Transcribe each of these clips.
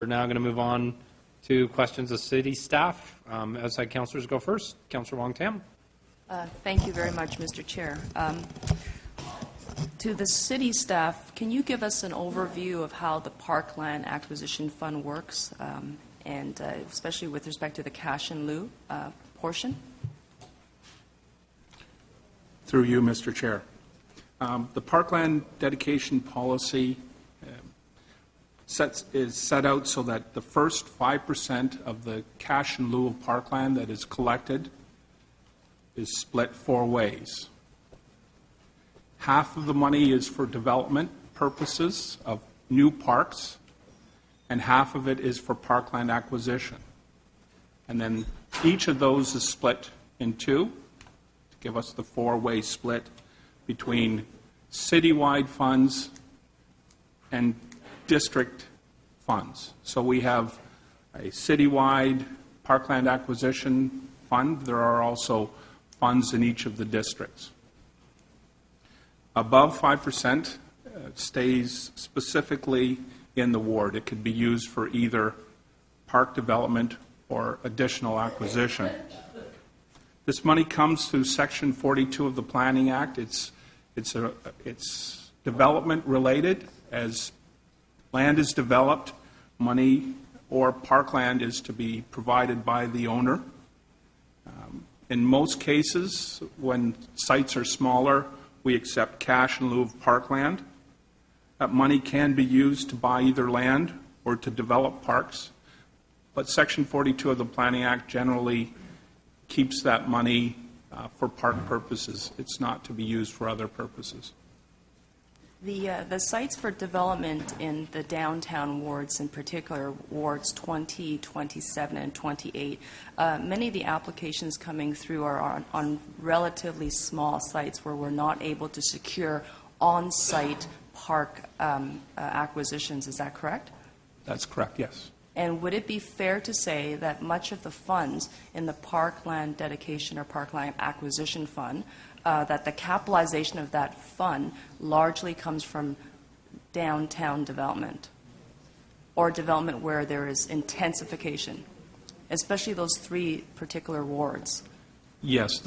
We're now going to move on to questions of city staff. Outside councillors go first. Clr Wong Tam. Thank you very much, Mr. Chair. To the city staff, can you give us an overview of how the Parkland Acquisition Fund works, and especially with respect to the cash in lieu portion? Through you, Mr. Chair. The Parkland dedication policy is set out so that the first 5% of the cash in lieu of parkland that is collected is split 4 ways. Half of the money is for development purposes of new parks, and half of it is for parkland acquisition. And then each of those is split in 2 to give us the 4-way split between citywide funds and district funds. So we have a citywide parkland acquisition fund. There are also funds in each of the districts. Above 5% stays specifically in the ward. It could be used for either park development or additional acquisition. This money comes through Section 42 of the Planning Act. It's development related. As land is developed, money or parkland is to be provided by the owner. In most cases, when sites are smaller, we accept cash in lieu of parkland. That money can be used to buy either land or to develop parks. But Section 42 of the Planning Act generally keeps that money for park purposes. It's not to be used for other purposes. The sites for development in the downtown wards, in particular wards 20, 27, and 28, many of the applications coming through are on relatively small sites where we're not able to secure on-site park acquisitions. Is that correct? That's correct, yes. And would it be fair to say that much of the funds in the Parkland Dedication or Parkland Acquisition Fund, that the capitalization of that fund largely comes from downtown development or development where there is intensification, especially those 3 particular wards? Yes,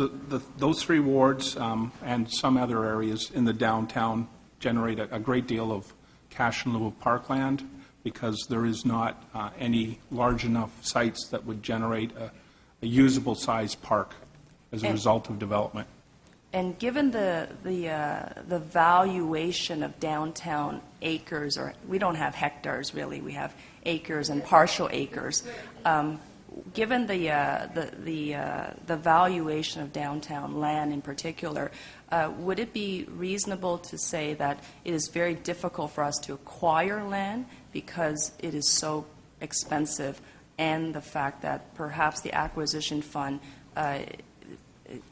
those 3 wards and some other areas in the downtown generate a great deal of cash in lieu of parkland because there is not any large enough sites that would generate a usable size park as a result of development. And given the valuation of downtown acres, or we don't have hectares really, we have acres and partial acres. Given the valuation of downtown land in particular, would it be reasonable to say that it is very difficult for us to acquire land because it is so expensive, and the fact that perhaps the acquisition fund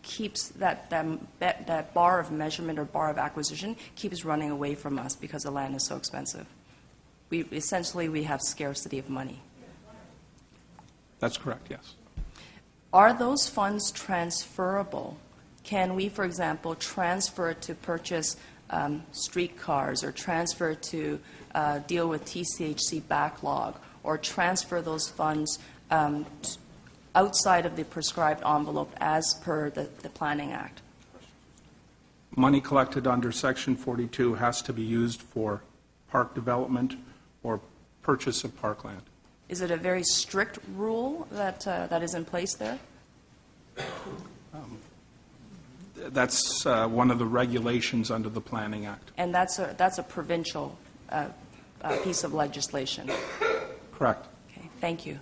keeps that bar of measurement or bar of acquisition keeps running away from us because the land is so expensive? Essentially, we have scarcity of money. That's correct, yes. Are those funds transferable? Can we, for example, transfer to purchase streetcars, or transfer to deal with TCHC backlog, or transfer those funds outside of the prescribed envelope as per the Planning Act? Money collected under Section 42 has to be used for park development or purchase of parkland. Is it a very strict rule that is in place there? That's one of the regulations under the Planning Act. And that's a provincial piece of legislation? Correct. Okay, thank you.